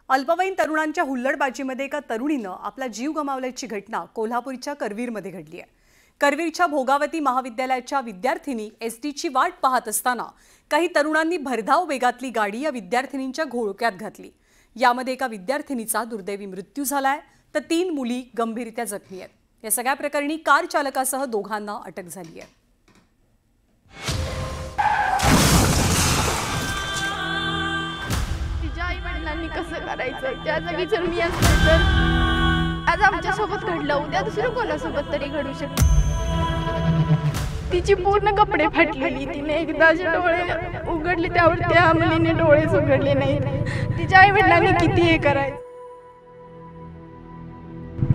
अल्पवयीन तरुणांच्या हुल्लडबाजीमध्ये एका तरुणीनं आपला जीव गमावल्याची घटना कोल्हापूरच्या करवीरमध्ये घडली आहे। करवीरच्या भोगावती महाविद्यालयाच्या विद्यार्थिनी एसटीची वाट पाहत असताना काही तरुणांनी भरधाव वेगातली गाडी या विद्यार्थिनींच्या घोळक्यात घातली। यामध्ये एका विद्यार्थिनीचा दुर्दैवी मृत्यू झालाय तर 3 मुली गंभीररित्या जखमी आहेत। या सगळ्या प्रकरणी कार चालकासह दोघांना अटक झाली आहे। कसं करायचं त्या जागी जर मी असते तर आज आमच्या सोबत घडलं, उद्या दुसरं कोणासोबत तरी घडू शकतं। तिची पूर्ण कपडे फाटलेली, तिने एकदा जे डोळे उघडले त्यावर त्या मुलीने डोळेच उघडले नाहीत। तिच्या आई वडिलांनी किती हे करायचं,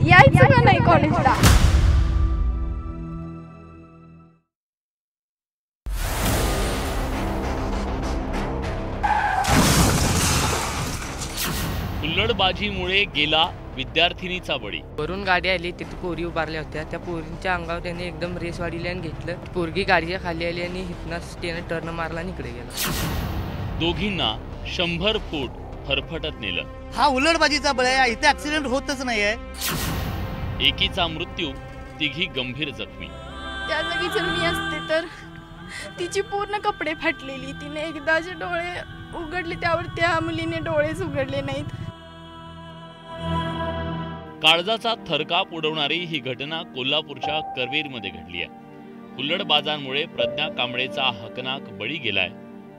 यायचं का नाही कॉलेजला। हुल्लडबाजीमुळे गेला विद्यार्थिनीचा बळी। वरून गाडी आली, तिथे पोरी उभारल्या होत्या। त्या पोरींच्या अंगावर त्याने एकदम रेस वाढीली आणि घेतलं। पोरगी गाडीच्या खाली आली आणि हितनंच त्याने टर्न मारला आणि इकडे गेला। दोघींना 100 फूट फरफटत नेलं। हा हुल्लडबाजीचा बळी आहे, इथे ऍक्सिडेंट होतच नाहीये। एकीचा मृत्यू, तिघी गंभीर जखमी। त्या जागी जर मी असते तर तिची पूर्ण कपडे फाटलेली, तिने एकदा जे डोळे उघडले त्यावर त्या मुलीने डोळेच उघडले नाहीत। काळजाचा थरकाप उडवणारी ही घटना कोल्हापूरच्या करवीरमध्ये घडली आहे। हुल्लडबाजांमुळे प्रज्ञा कांबळेचा हकनाक बळी गेलाय।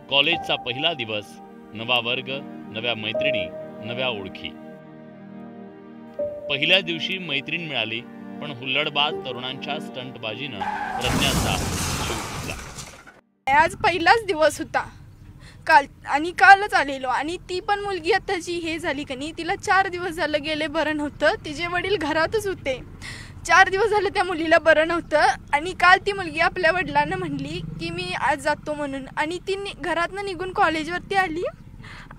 कॉलेजचा पहिला दिवस, नवा वर्ग, नव्या मैत्रिणी, नव्या ओळखी। पहिल्या दिवशी मैत्रीण मिळाली, पण हुल्लडबाज तरुणांच्या स्टंटबाजीनं प्रज्ञाचा जीव घेतला। आज पहिलाच दिवस होता कालच आलेलो आणि ती पण मुलगी आताची हे झाली का नाही, तिला 4 दिवस झालं गेले बरं नव्हतं। तिचे वडील घरातच होते, 4 दिवस झालं त्या मुलीला बरं नव्हतं आणि काल ती मुलगी आपल्या वडिलांना म्हणली की मी आज जातो म्हणून, आणि ती घरातनं निघून कॉलेजवरती आली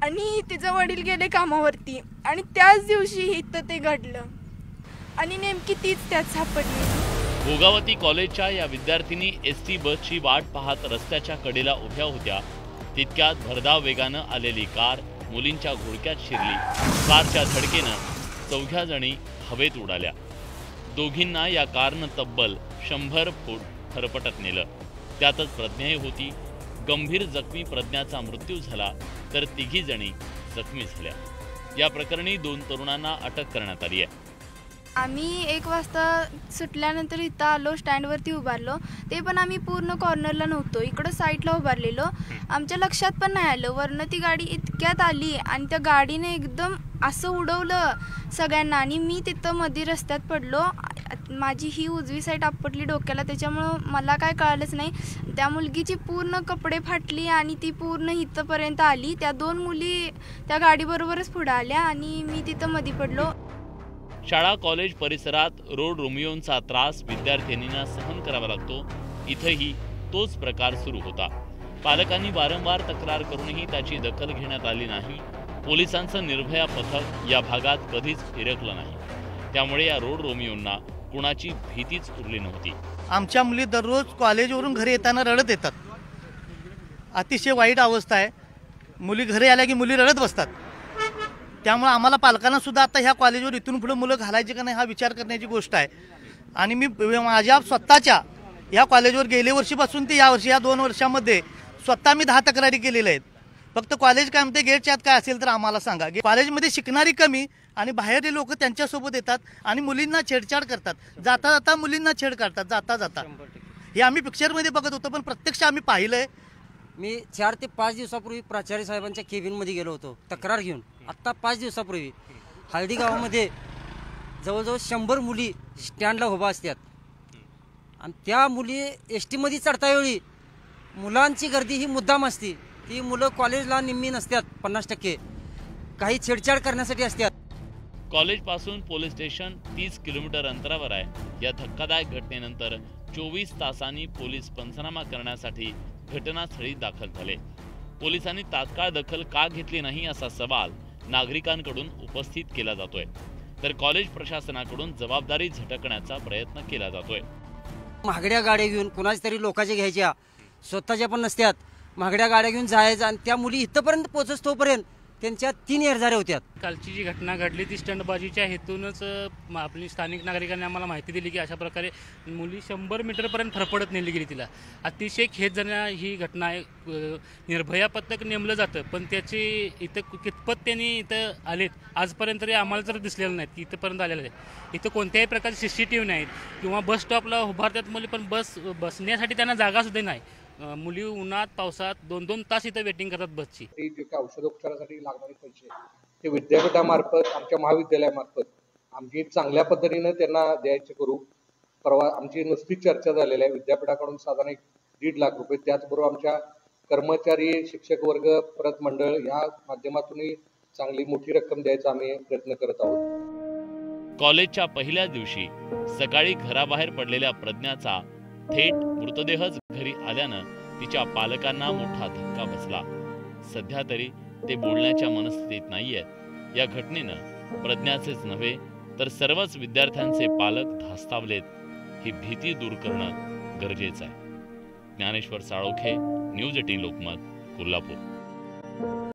आणि तिचे वडील गेले कामावरती आणि त्याच दिवशी इथं ते घडलं आणि नेमकी तीच त्यात सापडली। भोगावती कॉलेजच्या या विद्यार्थिनी एसटी बसची वाट पाहत रस्त्याच्या कडेला उभ्या होत्या। तितक्यात भरधाव वेगानं आलेली कार मुलींच्या घोळक्यात शिरली। कारच्या धडकेनं 4 जणी हवेत उडाल्या। दोघींना या कारनं तब्बल 100 फूट फरफटत नेलं। त्यातच प्रज्ञाही होती। गंभीर जखमी प्रज्ञाचा मृत्यू झाला तर 3 जणी जखमी झाल्या। या प्रकरणी 2 तरुणांना अटक करण्यात आली आहे। आम्ही 1 वाजता सुटल्यानंतर इथं आलो, स्टँडवरती उभारलो। ते पण आम्ही पूर्ण कॉर्नरला नव्हतो, इकडं साईडला उभारलेलो। आमच्या लक्षात पण नाही आलं, वरनं ती गाडी इतक्यात आली आणि त्या गाडीने एकदम असं उडवलं सगळ्यांना आणि मी तिथं मध्ये रस्त्यात पडलो। माझी ही उजवी साईड आपटली डोक्याला, त्याच्यामुळं मला काय कळलंच नाही। त्या मुलगीची पूर्ण कपडे फाटली आणि ती पूर्ण इथंपर्यंत आली। त्या 2 मुली त्या गाडीबरोबरच पुढे आल्या आणि मी तिथं मध्ये पडलो। शाळा कॉलेज परिसरात रोड रोमियोंचा त्रास विद्यार्थिनींना सहन करावा लागतो। इथेही तोच प्रकार सुरू होता। पालकांनी वारंवार तक्रार करूनही त्याची दखल घेण्यात आली नाही। पोलिसांचं निर्भया पथक या भागात कधीच फिरकलं नाही। त्यामुळे या रोड रोमियोंना कुणाची भीतीच उरली नव्हती। आमच्या मुली दररोज कॉलेजवरून घरी येताना रडत येतात। अतिशय वाईट अवस्था आहे। मुली घरी आल्या की मुली रडत बसतात। त्यामुळे आम्हाला पालकांना सुद्धा आता ह्या कॉलेजवर इथून पुढे मुलं घालायची का नाही हा विचार करण्याची गोष्ट आहे। आणि मी माझ्या स्वतःच्या ह्या कॉलेजवर गेल्या वर्षीपासून ते यावर्षी या 2 वर्षामध्ये स्वतः मी 10 तक्रारी केलेल्या आहेत। फक्त कॉलेज काय म्हणते, गेटच्या आत काय असेल तर आम्हाला सांगा। कॉलेजमध्ये शिकणारी कमी आणि बाहेरचे लोक त्यांच्यासोबत येतात आणि मुलींना छेडछाड करतात। जाता जाता मुलींना छेड काढतात, जाता जाता। हे आम्ही पिक्चरमध्ये बघत होतो, पण प्रत्यक्ष आम्ही पाहिलंय। मी 4 ते 5 दिवसापूर्वी प्राचार्य साहेबांच्या केबिनमध्ये गेलो होतो तक्रार घेऊन। आत्ता 5 दिवसापूर्वी हळदी गावामध्ये जवळजवळ 100 मुली स्टँडला उभा असतात आणि त्या मुली एस टीमध्ये चढतावेळी मुलांची गर्दी ही मुद्दाम असते। ती मुलं कॉलेजला निम्मी नसतात, 50% काही छेडछाड करण्यासाठी असतात। कॉलेजपासून पोलीस स्टेशन 30 किलोमीटर अंतरावर आहे। या धक्कादायक घटनेनंतर 24 तासांनी पोलीस पंचनामा करण्यासाठी घटनास्थळी दाखल झाले। पोलिसांनी तात्काळ दखल का घेतली नाही असा सवाल नागरिकांकडून उपस्थित केला जातोय, तर कॉलेज प्रशासनाकडून जबाबदारी झटकण्याचा प्रयत्न केला जातोय। महागड्या गाड्या घेऊन कुणाच तरी लोकांच्या घ्यायच्या, स्वतःच्या पण नसत्यात। महागड्या गाड्या घेऊन जायचं आणि त्या मुली इथपर्यंत पोहोचतोपर्यंत त्यांच्या 3 एरझाऱ्या होत्या. कालची जी घटना घडली ती स्टंटबाजीच्या हेतूनच आपली स्थानिक नागरिकांनी आम्हाला माहिती दिली की अशा प्रकारे मुली 100 मीटरपर्यंत फरफडत नेली गेली तिला. अतिशय खेदजनक ही घटना आहे. निर्भया पथक नेमलं जातं पण त्याची इथं कितपत त्यांनी इथं आलेत आजपर्यंत तरी आम्हाला तर दिसलेलं नाहीत की इथंपर्यंत आलेलं आहे. इथं कोणत्याही प्रकारचे CCTV नाहीत किंवा बस स्टॉपला उभारतात मुली पण बसण्यासाठी त्यांना जागासुद्धा नाही. मुली उन्हात पावसात 2-2 तास इथं वेटिंग करतात बसची. जे काही औषधोपचारासाठी लागणारे पैसे ते विद्यापीठामार्फत आमच्या महाविद्यालयामार्फत आमची चांगल्या पद्धतीनं त्यांना द्यायचे करू. परवा आमची नुसतीच चर्चा झालेली आहे. विद्यापीठाकडून साधारण 1.5 लाख रुपये, त्याचबरोबर आमच्या कर्मचारी शिक्षक वर्ग परत मंडळ या माध्यमातूनही चांगली मोठी रक्कम द्यायचा आम्ही प्रयत्न करत आहोत. कॉलेजच्या पहिल्या दिवशी सकाळी घराबाहेर पडलेल्या प्रज्ञाचा थेट मृतदेहच घरी आल्यानं तिच्या पालकांना मोठा धक्का बसला. सध्या तरी ते बोलण्याच्या मनस्थितीत नाहीयेत. या घटनेनं प्रज्ञाचेच नव्हे तर सर्वच विद्यार्थ्यांचे पालक धास्तावलेत. ही भीती दूर करणं गरजेचं आहे. ज्ञानेश्वर साळोखे, न्यूज 18 लोकमत, कोल्हापूर.